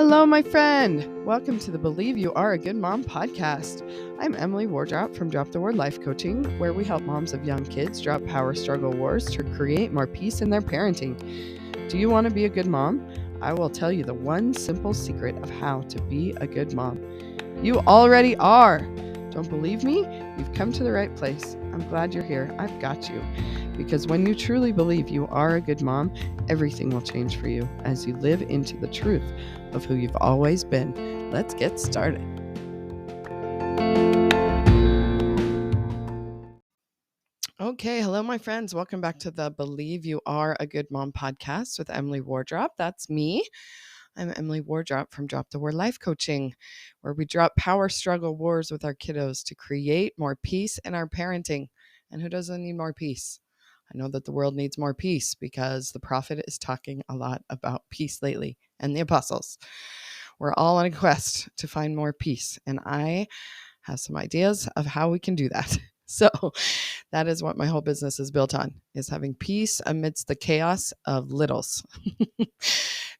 Hello, my friend. Welcome to the Believe You Are a Good Mom podcast. I'm Emily Wardrop from Drop the Word Life Coaching, where we help moms of young kids drop power struggle wars to create more peace in their parenting. Do you want to be a good mom? I will tell you the one simple secret of how to be a good mom. You already are. Don't believe me? You've come to the right place. I'm glad you're here. I've got you. Because when you truly believe you are a good mom, everything will change for you as you live into the truth of who you've always been. Let's get started. Okay, hello, my friends. Welcome back to the Believe You Are a Good Mom podcast with Emily Wardrop. That's me. I'm Emily Wardrop from Drop the Word Life Coaching, where we drop power struggle wars with our kiddos to create more peace in our parenting. And who doesn't need more peace? I know that the world needs more peace because the prophet is talking a lot about peace lately, and the apostles. We're all on a quest to find more peace, and I have some ideas of how we can do that. So that is what my whole business is built on, is having peace amidst the chaos of littles.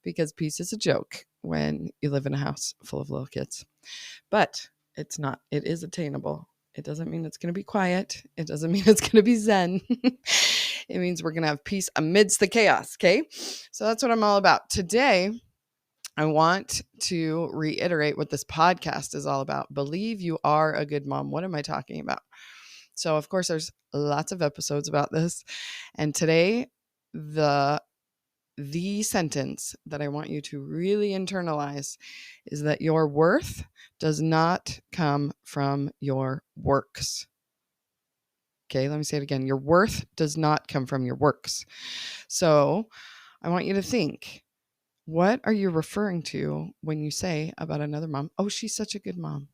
Because peace is a joke when you live in a house full of little kids. But it's not. It is attainable. It doesn't mean it's going to be quiet. It doesn't mean it's going to be zen. It means we're going to have peace amidst the chaos, okay? So that's what I'm all about. Today, I want to reiterate what this podcast is all about. Believe you are a good mom. What am I talking about? So, of course, there's lots of episodes about this. And today, the sentence that I want you to really internalize is that your worth does not come from your works. Okay, let me say it again. Your worth does not come from your works. So I want you to think, what are you referring to when you say about another mom, oh, she's such a good mom?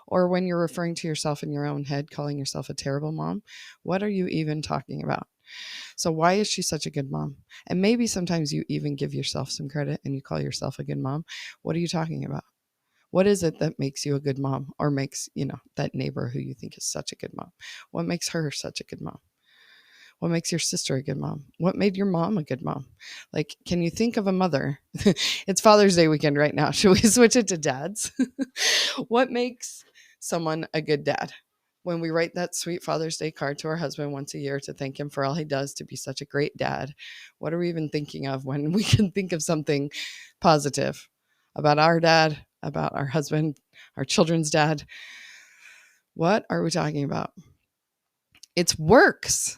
Or when you're referring to yourself in your own head, calling yourself a terrible mom, what are you even talking about? So why is she such a good mom? And maybe sometimes you even give yourself some credit and you call yourself a good mom. What are you talking about? What is it that makes you a good mom, or makes, that neighbor who you think is such a good mom? What makes her such a good mom? What makes your sister a good mom? What made your mom a good mom? Like, can you think of a mother? It's Father's Day weekend right now. Should we switch it to dads? What makes someone a good dad? When we write that sweet Father's Day card to our husband once a year to thank him for all he does to be such a great dad, what are we even thinking of when we can think of something positive about our dad, about our husband, our children's dad? What are we talking about? It's works.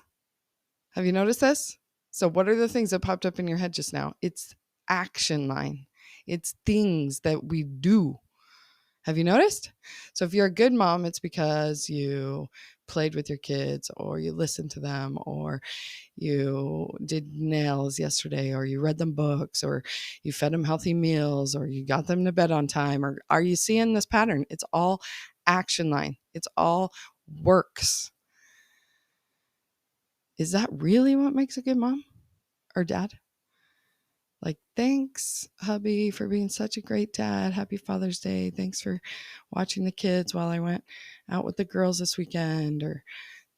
Have you noticed this? So what are the things that popped up in your head just now? It's action line. It's things that we do. Have you noticed? So if you're a good mom, it's because you played with your kids, or you listened to them, or you did nails yesterday, or you read them books, or you fed them healthy meals, or you got them to bed on time. Or are you seeing this pattern? It's all action line. It's all works. Is that really what makes a good mom or dad? Like, thanks, hubby, for being such a great dad. Happy Father's Day. Thanks for watching the kids while I went out with the girls this weekend. Or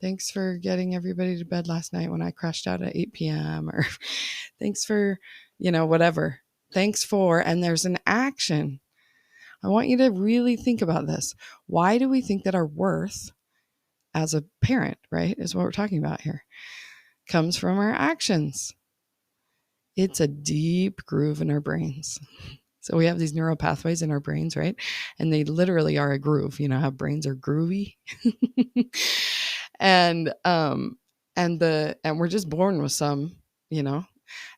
thanks for getting everybody to bed last night when I crashed out at 8 p.m. Or thanks for, whatever. Thanks for, and there's an action. I want you to really think about this. Why do we think that our worth as a parent, right, is what we're talking about here, comes from our actions? It's a deep groove in our brains. So we have these neural pathways in our brains, right? And they literally are a groove. You know how brains are groovy? and we're just born with some,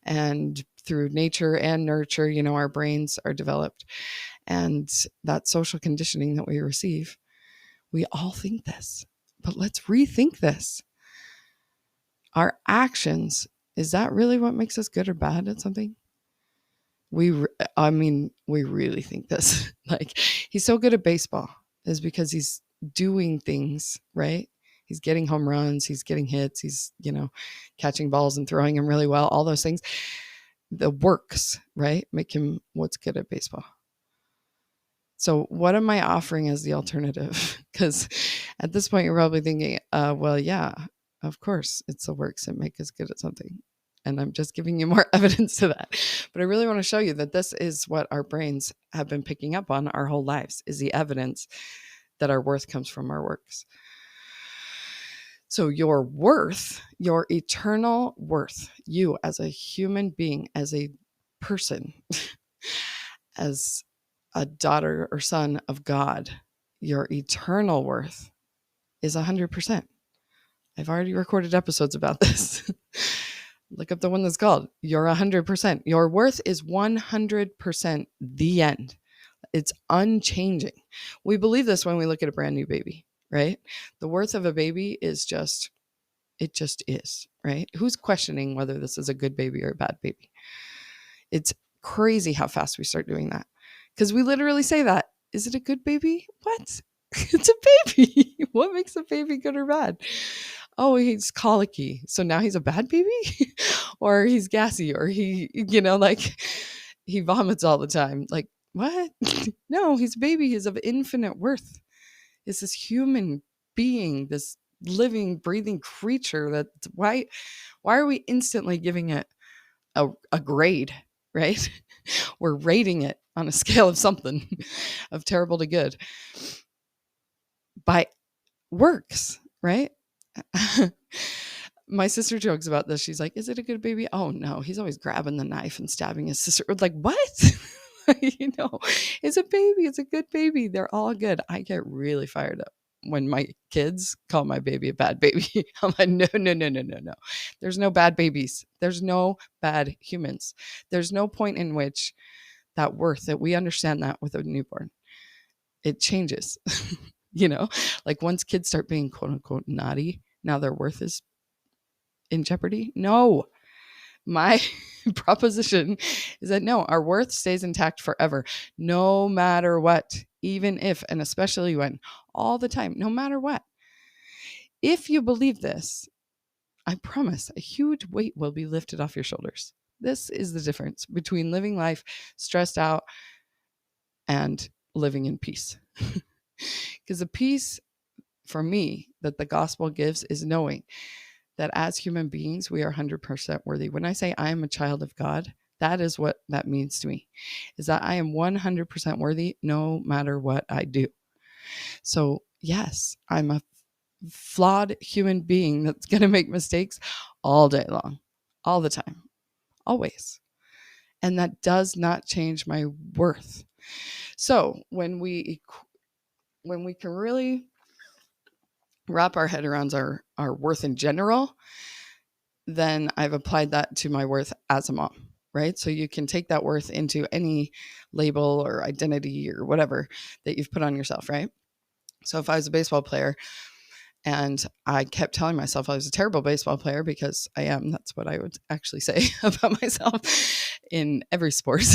and through nature and nurture, our brains are developed. And that social conditioning that we receive, we all think this. But let's rethink this. Our actions, is that really what makes us good or bad at something? We really think this. Like, he's so good at baseball is because he's doing things, right? He's getting home runs, he's getting hits, he's, catching balls and throwing them really well. All those things, the works, right, make him what's good at baseball. So what am I offering as the alternative? Because at this point, you're probably thinking, well, yeah, of course, it's the works that make us good at something. And I'm just giving you more evidence to that. But I really want to show you that this is what our brains have been picking up on our whole lives, is the evidence that our worth comes from our works. So your worth, your eternal worth, you as a human being, as a person, as a daughter or son of God, your eternal worth is 100%. I've already recorded episodes about this. Look up the one that's called You're 100%. Your worth is 100% the end. It's unchanging. We believe this when we look at a brand new baby, right? The worth of a baby is just, it just is, right? Who's questioning whether this is a good baby or a bad baby? It's crazy how fast we start doing that. Because we literally say that. Is it a good baby? What? It's a baby. What makes a baby good or bad? Oh, he's colicky, so now he's a bad baby? Or he's gassy, or he, like he vomits all the time. Like, what? No, he's a baby. He's of infinite worth. It's this human being, this living, breathing creature. That why are we instantly giving it a grade, right? We're rating it on a scale of something, of terrible to good, by works, right? My sister jokes about this. She's like, is it a good baby? Oh no, he's always grabbing the knife and stabbing his sister. Like, what? It's a baby. It's a good baby. They're all good. I get really fired up when my kids call my baby a bad baby. I'm like, no. There's no bad babies. There's no bad humans. There's no point in which that worth, that we understand that with a newborn, it changes. Like once kids start being quote unquote naughty, now their worth is in jeopardy. No, my proposition is that no, our worth stays intact forever, no matter what, even if, and especially when, all the time, no matter what. If you believe this, I promise a huge weight will be lifted off your shoulders. This is the difference between living life stressed out and living in peace. Because the peace for me that the gospel gives is knowing that as human beings, we are 100% worthy. When I say I am a child of God, that is what that means to me, is that I am 100% worthy no matter what I do. So yes, I'm a flawed human being that's going to make mistakes all day long, all the time, always. And that does not change my worth. So when we can really wrap our head around our worth in general, then I've applied that to my worth as a mom, right? So you can take that worth into any label or identity or whatever that you've put on yourself, right? So if I was a baseball player and I kept telling myself I was a terrible baseball player, because I am, that's what I would actually say about myself in every sport.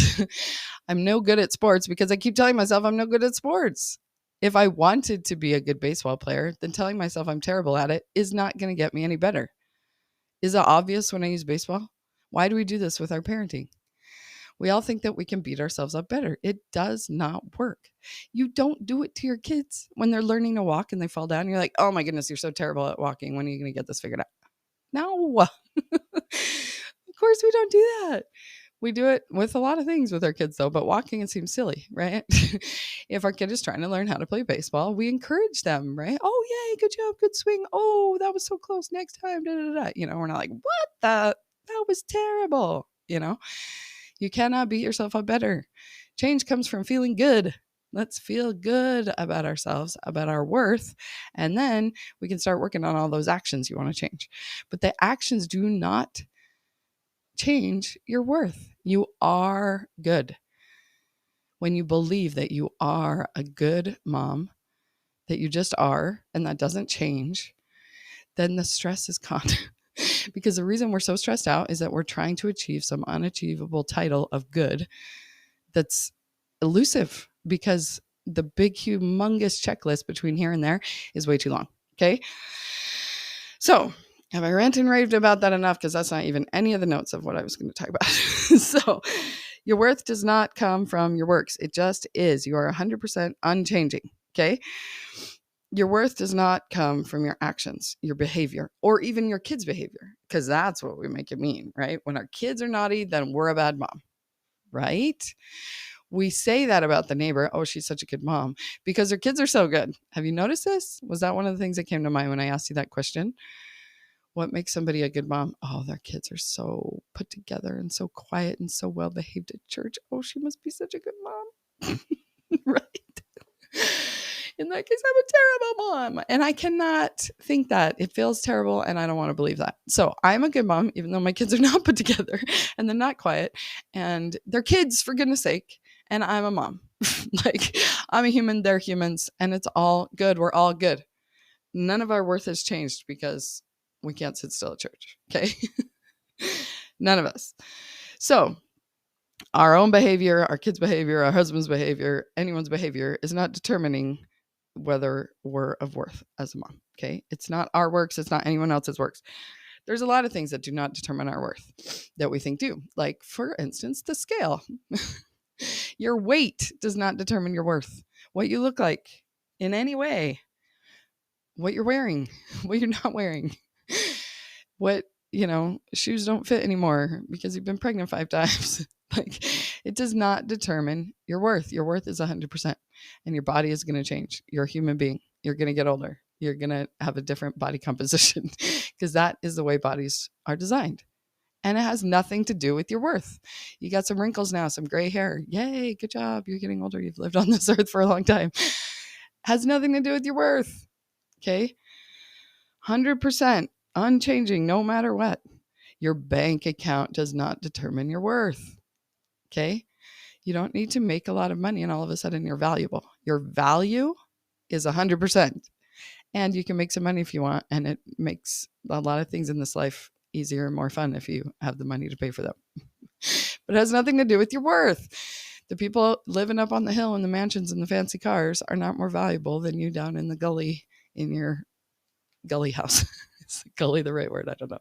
I'm no good at sports because I keep telling myself I'm no good at sports. If I wanted to be a good baseball player, then telling myself I'm terrible at it is not going to get me any better. Is it obvious when I use baseball? Why do we do this with our parenting? We all think that we can beat ourselves up better. It does not work. You don't do it to your kids when they're learning to walk and they fall down. You're like, oh my goodness, you're so terrible at walking. When are you going to get this figured out? No. Of course we don't do that. We do it with a lot of things with our kids though, but walking, it seems silly, right? If our kid is trying to learn how to play baseball, we encourage them, right? Oh, yay, good job, good swing. Oh, that was so close. Next time, da, da, da. We're not like, what the? That was terrible. You cannot beat yourself up better. Change comes from feeling good. Let's feel good about ourselves, about our worth, and then we can start working on all those actions you want to change. But the actions do not change your worth. You are good. When you believe that you are a good mom, that you just are, and that doesn't change, then the stress is gone. Because the reason we're so stressed out is that we're trying to achieve some unachievable title of good that's elusive, because the big, humongous checklist between here and there is way too long. Okay. So have I ranted and raved about that enough? Because that's not even any of the notes of what I was going to talk about. So your worth does not come from your works. It just is. You are 100% unchanging. Okay. Your worth does not come from your actions, your behavior, or even your kids' behavior, because that's what we make it mean, right? When our kids are naughty, then we're a bad mom, right? We say that about the neighbor. Oh, she's such a good mom because her kids are so good. Have you noticed this? Was that one of the things that came to mind when I asked you that question? What makes somebody a good mom? Oh, their kids are so put together and so quiet and so well behaved at church. Oh, she must be such a good mom. Right? In that case, I'm a terrible mom. And I cannot think that. It feels terrible. And I don't want to believe that. So I'm a good mom, even though my kids are not put together and they're not quiet. And they're kids, for goodness sake. And I'm a mom. Like, I'm a human. They're humans. And it's all good. We're all good. None of our worth has changed because we can't sit still at church. Okay. None of us. So our own behavior, our kids' behavior, our husband's behavior, anyone's behavior is not determining whether we're of worth as a mom. Okay. It's not our works. It's not anyone else's works. There's a lot of things that do not determine our worth that we think do. Like, for instance, the scale. Your weight does not determine your worth. What you look like in any way, what you're wearing, what you're not wearing, what, shoes don't fit anymore because you've been pregnant 5 times. Like, it does not determine your worth. Your worth is 100%, and your body is going to change. You're a human being. You're going to get older. You're going to have a different body composition because that is the way bodies are designed. And it has nothing to do with your worth. You got some wrinkles now, some gray hair. Yay, good job. You're getting older. You've lived on this earth for a long time. Has nothing to do with your worth. Okay? 100% unchanging no matter what. Your bank account does not determine your worth. Okay? You don't need to make a lot of money and all of a sudden you're valuable. Your value is 100%. And you can make some money if you want. And it makes a lot of things in this life easier and more fun if you have the money to pay for them. But it has nothing to do with your worth. The people living up on the hill in the mansions and the fancy cars are not more valuable than you down in the gully in your gully house. Is gully the right word? I don't know.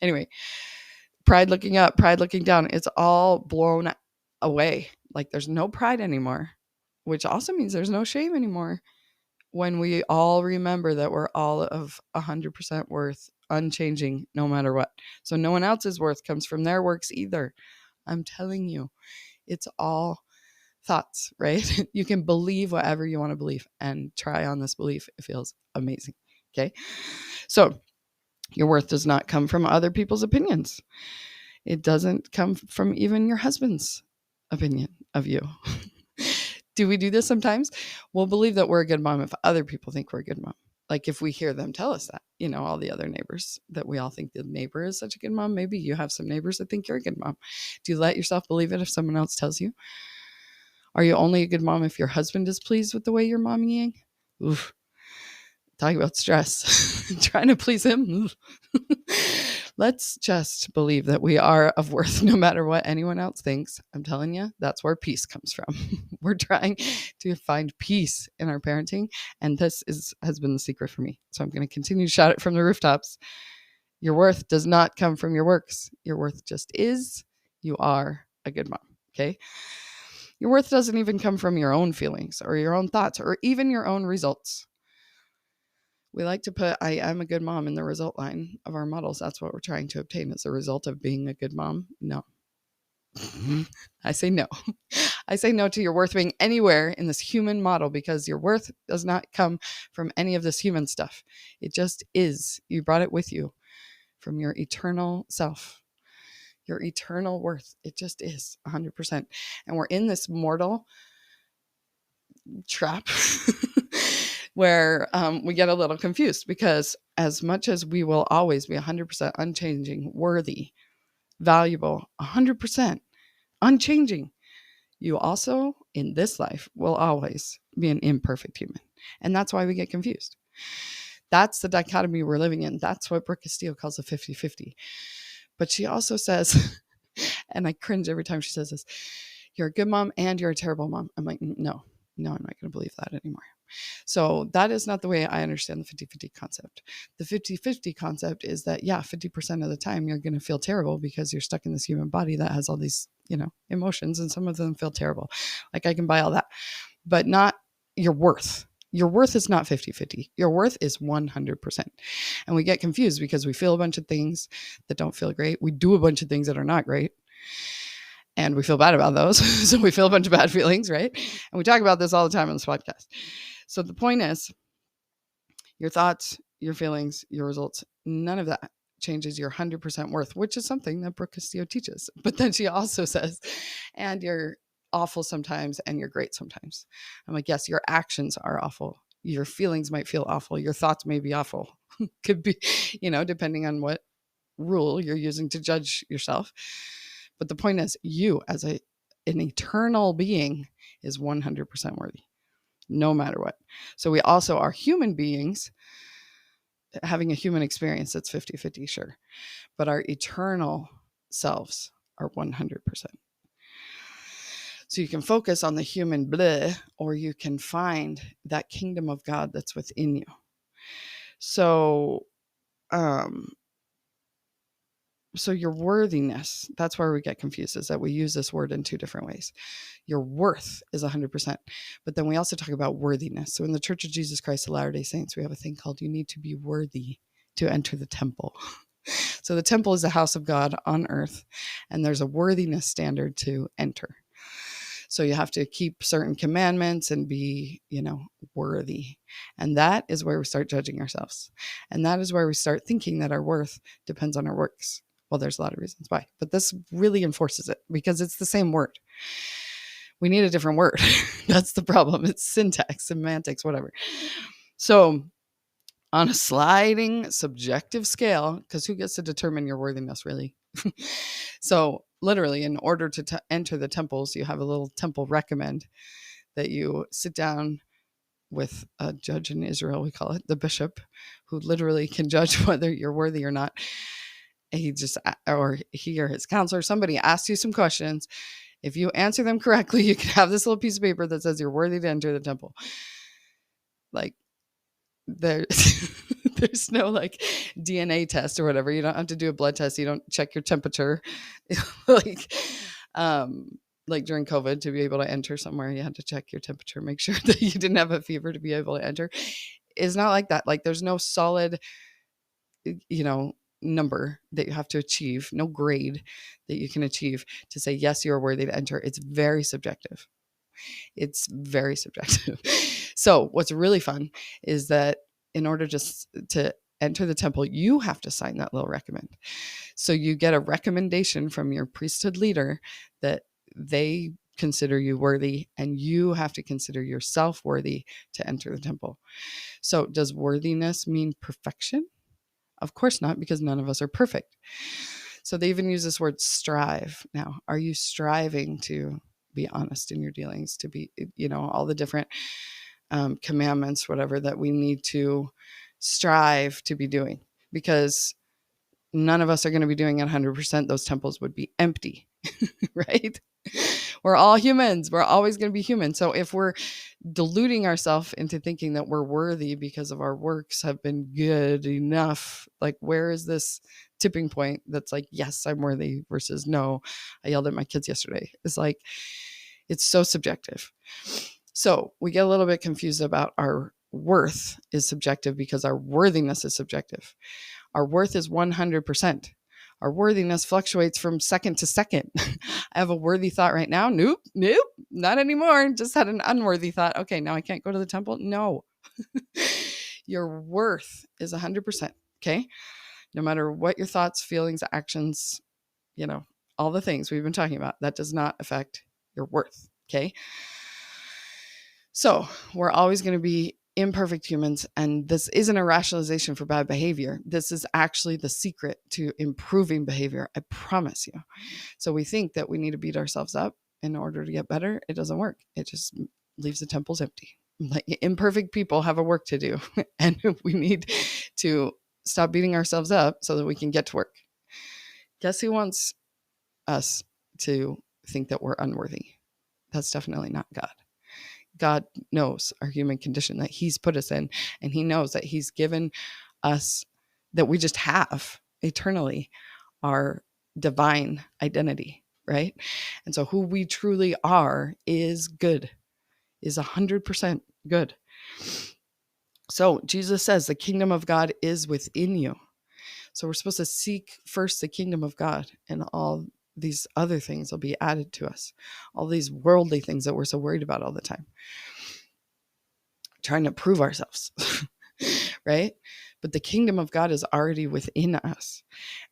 Anyway, pride looking up, pride looking down. It's all blown away. Like, there's no pride anymore, which also means there's no shame anymore. When we all remember that we're all of 100% worth, unchanging, no matter what. So no one else's worth comes from their works either. I'm telling you, it's all thoughts, right? You can believe whatever you want to believe and try on this belief. It feels amazing. Okay. So your worth does not come from other people's opinions. It doesn't come from even your husband's opinion of you. Do we do this sometimes? We'll believe that we're a good mom if other people think we're a good mom. Like, if we hear them tell us that, all the other neighbors, that we all think the neighbor is such a good mom. Maybe you have some neighbors that think you're a good mom. Do you let yourself believe it if someone else tells you? Are you only a good mom if your husband is pleased with the way you're mommying? Oof. Talking about stress. Trying to please him. Let's just believe that we are of worth no matter what anyone else thinks. I'm telling you, that's where peace comes from. We're trying to find peace in our parenting, and this has been the secret for me. So I'm going to continue to shout it from the rooftops. Your worth does not come from your works. Your worth just is. You are a good mom. Okay? Your worth doesn't even come from your own feelings or your own thoughts or even your own results. We like to put I am a good mom in the result line of our models. That's what we're trying to obtain as a result of being a good mom. No. I say no. I say no to your worth being anywhere in this human model because your worth does not come from any of this human stuff. It just is. You brought it with you from your eternal self, your eternal worth. It just is 100%. And we're in this mortal trap where we get a little confused because as much as we will always be 100% unchanging, worthy, valuable, 100% unchanging, you also in this life will always be an imperfect human. And that's why we get confused. That's the dichotomy we're living in. That's what Brooke Castillo calls a 50-50. But she also says, and I cringe every time she says this, you're a good mom and you're a terrible mom. I'm like, no, I'm not going to believe that anymore. So that is not the way I understand the 50-50 concept. The 50-50 concept is that, 50% of the time you're going to feel terrible because you're stuck in this human body that has all these, emotions, and some of them feel terrible. Like, I can buy all that, but not your worth. Your worth is not 50-50. Your worth is 100%. And we get confused because we feel a bunch of things that don't feel great. We do a bunch of things that are not great. And we feel bad about those. So we feel a bunch of bad feelings, right? And we talk about this all the time on this podcast. So the point is, your thoughts, your feelings, your results, none of that changes your 100% worth, which is something that Brooke Castillo teaches. But then she also says, and you're awful sometimes and you're great sometimes. I'm like, yes, your actions are awful. Your feelings might feel awful. Your thoughts may be awful. Could be, depending on what rule you're using to judge yourself. But the point is, you as an eternal being is 100% worthy, no matter what. So we also are human beings having a human experience that's 50-50, sure. But our eternal selves are 100%. So you can focus on the human blah, or you can find that kingdom of God that's within you. So, so your worthiness, that's where we get confused, is that we use this word in two different ways. Your worth is 100%, but then we also talk about worthiness. So in the Church of Jesus Christ of Latter-day Saints, we have a thing called you need to be worthy to enter the temple. So the temple is the house of God on earth, and there's a worthiness standard to enter. So you have to keep certain commandments and be, worthy. And that is where we start judging ourselves. And that is where we start thinking that our worth depends on our works. Well, there's a lot of reasons why, but this really enforces it because it's the same word. We need a different word. That's the problem. It's syntax, semantics, whatever. So on a sliding subjective scale, because who gets to determine your worthiness, really? So literally, in order to enter the temples, you have a little temple recommend that you sit down with a judge in Israel, we call it the bishop, who literally can judge whether you're worthy or not. He or his counselor, somebody asks you some questions. If you answer them correctly, you can have this little piece of paper that says you're worthy to enter the temple. Like, there's no like DNA test or whatever. You don't have to do a blood test. You don't check your temperature. like during COVID, to be able to enter somewhere, you had to check your temperature, make sure that you didn't have a fever to be able to enter. It's not like that. Like, there's no solid, number that you have to achieve, no grade that you can achieve to say, yes, you're worthy to enter. It's very subjective. So what's really fun is that in order just to enter the temple, you have to sign that little recommend. So you get a recommendation from your priesthood leader that they consider you worthy, and you have to consider yourself worthy to enter the temple. So does worthiness mean perfection? Of course not, because none of us are perfect. So they even use this word strive. Now, are you striving to be honest in your dealings, to be, all the different commandments, whatever, that we need to strive to be doing? Because none of us are going to be doing it 100%. Those temples would be empty, right? We're all humans. We're always going to be human. So if we're deluding ourselves into thinking that we're worthy because of our works have been good enough, like, where is this tipping point that's like, yes, I'm worthy, versus no, I yelled at my kids yesterday? It's like, it's so subjective. So we get a little bit confused about our worth is subjective because our worthiness is subjective. Our worth is 100%. Our worthiness fluctuates from second to second. I have a worthy thought right now. Nope, not anymore. Just had an unworthy thought. Okay, now I can't go to the temple. No. Your worth is 100%. Okay. No matter what your thoughts, feelings, actions, all the things we've been talking about, that does not affect your worth. Okay. So we're always going to be imperfect humans, and this isn't a rationalization for bad behavior. This is actually the secret to improving behavior. I promise you. So we think that we need to beat ourselves up in order to get better. It doesn't work. It just leaves the temples empty. Like, imperfect people have a work to do, and we need to stop beating ourselves up so that we can get to work. Guess who wants us to think that we're unworthy? That's definitely not God. God knows our human condition that he's put us in, and he knows that he's given us, that we just have eternally, our divine identity, right? And so who we truly are is good, is 100% good. So Jesus says the kingdom of God is within you. So we're supposed to seek first the kingdom of God, and all these other things will be added to us. All these worldly things that we're so worried about all the time, trying to prove ourselves, right? But the kingdom of God is already within us.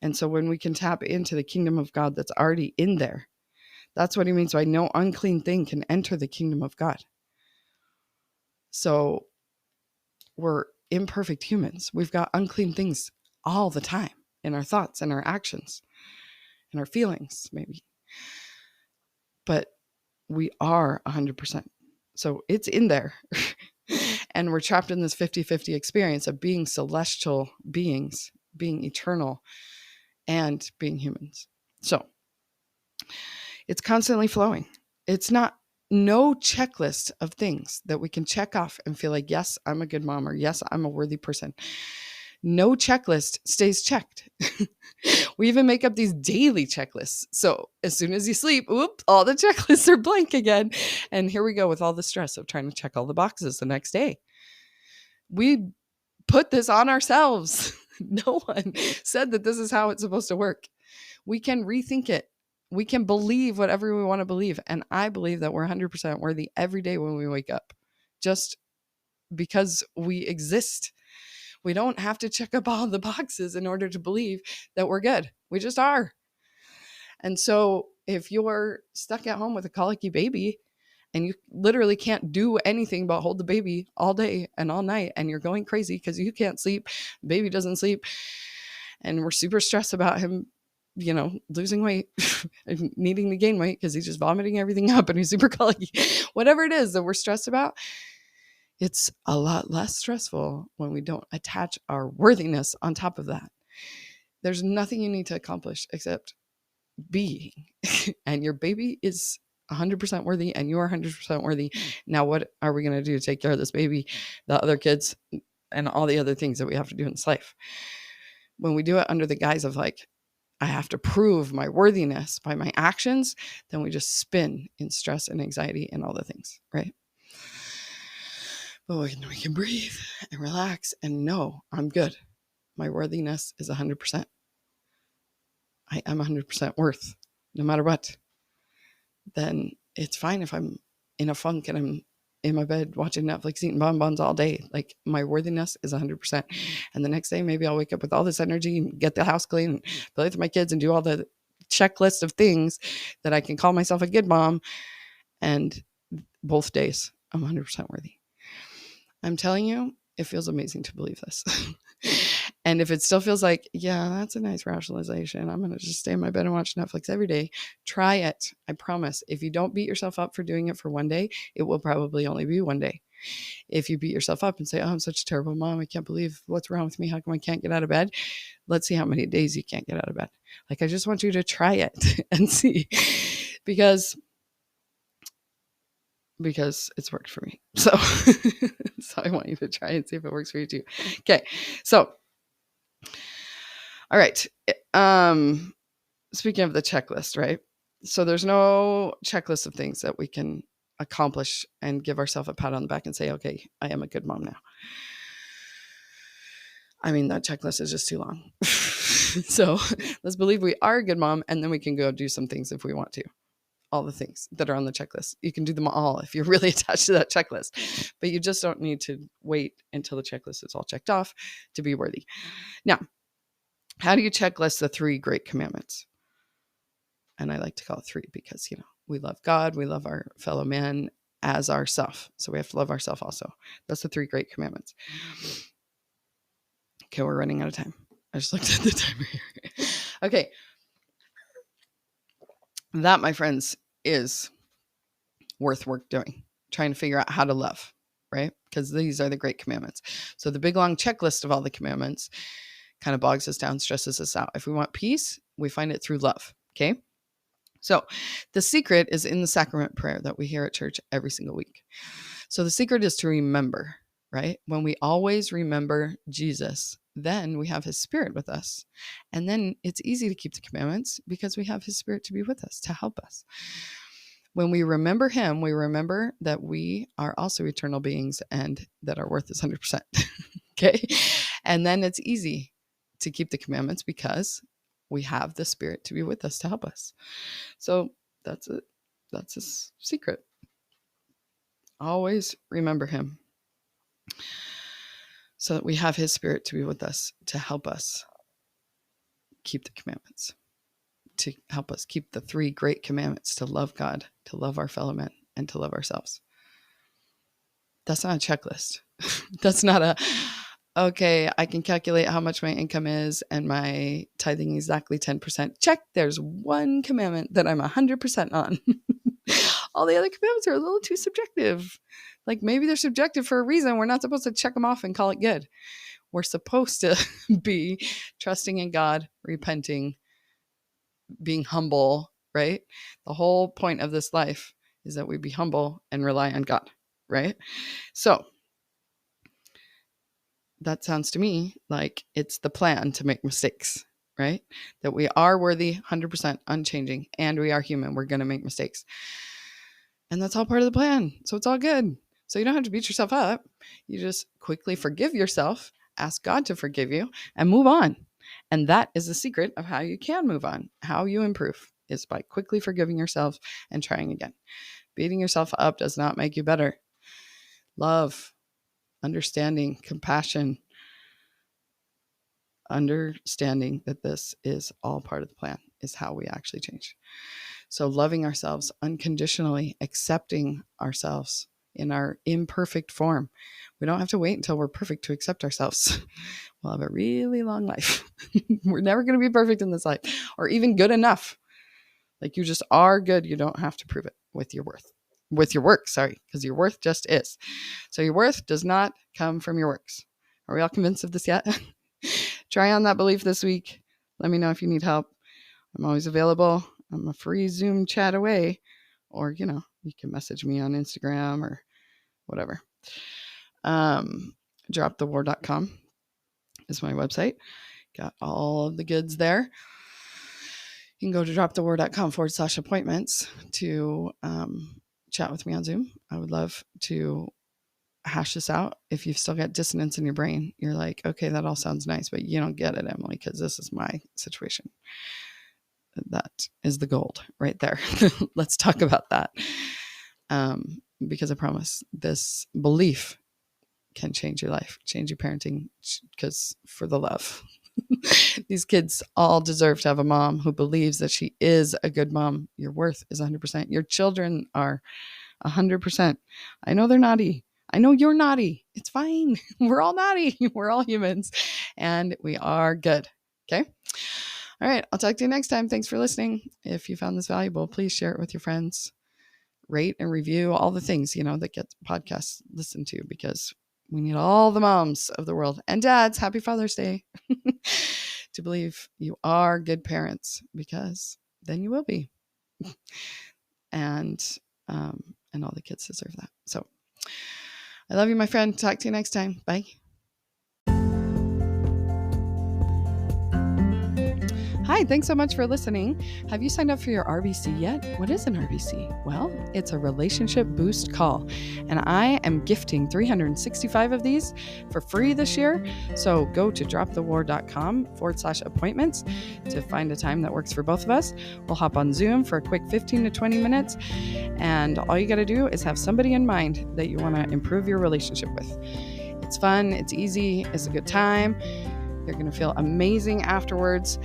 And so when we can tap into the kingdom of God that's already in there, that's what he means by no unclean thing can enter the kingdom of God. So we're imperfect humans. We've got unclean things all the time in our thoughts and our actions and our feelings, maybe. But we are 100%. So it's in there. And we're trapped in this 50-50 experience of being celestial beings, being eternal, and being humans. So it's constantly flowing. It's no checklist of things that we can check off and feel like, yes, I'm a good mom, or yes, I'm a worthy person. No checklist stays checked. We even make up these daily checklists. So as soon as you sleep, all the checklists are blank again. And here we go with all the stress of trying to check all the boxes the next day. We put this on ourselves. No one said that this is how it's supposed to work. We can rethink it. We can believe whatever we want to believe. And I believe that we're 100% worthy every day when we wake up, just because we exist. We don't have to check up all the boxes in order to believe that we're good. We just are. And so if you're stuck at home with a colicky baby and you literally can't do anything but hold the baby all day and all night, and you're going crazy because you can't sleep, baby doesn't sleep, and we're super stressed about him, losing weight and needing to gain weight because he's just vomiting everything up and he's super colicky, whatever it is that we're stressed about, it's a lot less stressful when we don't attach our worthiness on top of that. There's nothing you need to accomplish except being, and your baby is 100% worthy and you're 100% worthy. Now, what are we going to do to take care of this baby, the other kids, and all the other things that we have to do in this life? When we do it under the guise of like, I have to prove my worthiness by my actions, then we just spin in stress and anxiety and all the things, right? But we can breathe and relax and know I'm good. My worthiness is 100%. I am 100% worth, no matter what. Then it's fine if I'm in a funk and I'm in my bed watching Netflix, eating bonbons all day. Like, my worthiness is 100%. And the next day, maybe I'll wake up with all this energy and get the house clean and play with my kids and do all the checklist of things that I can call myself a good mom. And both days, I'm 100% worthy. I'm telling you, it feels amazing to believe this. And if it still feels like, yeah, that's a nice rationalization, I'm going to just stay in my bed and watch Netflix every day, try it. I promise. If you don't beat yourself up for doing it for one day, it will probably only be one day. If you beat yourself up and say, oh, I'm such a terrible mom, I can't believe what's wrong with me, how come I can't get out of bed? Let's see how many days you can't get out of bed. Like, I just want you to try it and see, because it's worked for me. So I want you to try and see if it works for you too. Okay. So, all right. Speaking of the checklist, right? So there's no checklist of things that we can accomplish and give ourselves a pat on the back and say, okay, I am a good mom now. I mean, that checklist is just too long. So let's believe we are a good mom, and then we can go do some things if we want to. All the things that are on the checklist. You can do them all if you're really attached to that checklist, but you just don't need to wait until the checklist is all checked off to be worthy. Now, how do you checklist the 3 great commandments? And I like to call it 3 because, we love God, we love our fellow man as ourself. So we have to love ourselves also. That's the 3 great commandments. Okay, we're running out of time. I just looked at the timer here. Okay. That, my friends, is worth work doing, trying to figure out how to love, right? Because these are the great commandments. So the big long checklist of all the commandments kind of bogs us down, stresses us out. If we want peace, we find it through love. Okay. So the secret is in the sacrament prayer that we hear at church every single week. So the secret is to remember, right? When we always remember Jesus, then we have his spirit with us. And then it's easy to keep the commandments because we have his spirit to be with us, to help us. When we remember him, we remember that we are also eternal beings and that our worth is 100%. Okay. And then it's easy to keep the commandments because we have the Spirit to be with us to help us. So that's it. That's a secret. Always remember him so that we have his Spirit to be with us to help us keep the commandments, to help us keep the 3 great commandments: to love God, to love our fellow men, and to love ourselves. That's not a checklist. That's not okay, I can calculate how much my income is and my tithing exactly 10%. Check, there's one commandment that I'm 100% on. All the other commandments are a little too subjective. Like maybe they're subjective for a reason. We're not supposed to check them off and call it good. We're supposed to be trusting in God, repenting, being humble, right? The whole point of this life is that we be humble and rely on God, right? So that sounds to me like it's the plan to make mistakes, right? That we are worthy, 100% unchanging, and we are human. We're going to make mistakes. And that's all part of the plan. So it's all good. So you don't have to beat yourself up. You just quickly forgive yourself, ask God to forgive you, and move on. And that is the secret of how you can move on. How you improve is by quickly forgiving yourself and trying again. Beating yourself up does not make you better. Love, understanding, compassion, understanding that this is all part of the plan is how we actually change. So loving ourselves unconditionally, accepting ourselves in our imperfect form. We don't have to wait until we're perfect to accept ourselves. We'll have a really long life. We're never going to be perfect in this life or even good enough. Like you just are good. You don't have to prove it with your worth. With your work, sorry, because your worth just is. So your worth does not come from your works. Are we all convinced of this yet? Try on that belief this week. Let me know if you need help. I'm always available. I'm a free Zoom chat away. Or, you can message me on Instagram or whatever. Dropthewar.com is my website. Got all of the goods there. You can go to dropthewar.com/appointments to chat with me on Zoom. I would love to hash this out. If you've still got dissonance in your brain, you're like, okay, that all sounds nice, but you don't get it, Emily, because this is my situation. That is the gold right there. Let's talk about that. Because I promise this belief can change your life, change your parenting, because for the love. These kids all deserve to have a mom who believes that she is a good mom. Your worth is 100%. Your children are 100%. I know they're naughty. I know you're naughty. It's fine. We're all naughty. We're all humans and we are good. Okay. All right. I'll talk to you next time. Thanks for listening. If you found this valuable, please share it with your friends. Rate and review all the things, that get podcasts listened to, because we need all the moms of the world and dads. Happy Father's Day to believe you are good parents, because then you will be. And all the kids deserve that. So I love you, my friend. Talk to you next time. Bye. Hi, thanks so much for listening. Have you signed up for your RBC yet? What is an RBC? Well, it's a relationship boost call, and I am gifting 365 of these for free this year. So go to dropthewar.com/appointments to find a time that works for both of us. We'll hop on Zoom for a quick 15 to 20 minutes, and all you got to do is have somebody in mind that you want to improve your relationship with. It's fun, it's easy, it's a good time. You're going to feel amazing afterwards.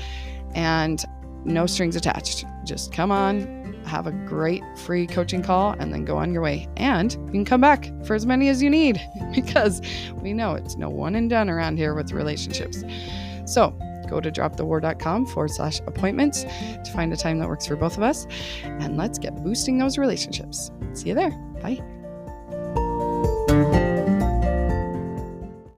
And no strings attached. Just come on, have a great free coaching call, and then go on your way. And you can come back for as many as you need, because we know it's no one and done around here with relationships. So go to dropthewar.com/appointments to find a time that works for both of us. And let's get boosting those relationships. See you there. Bye.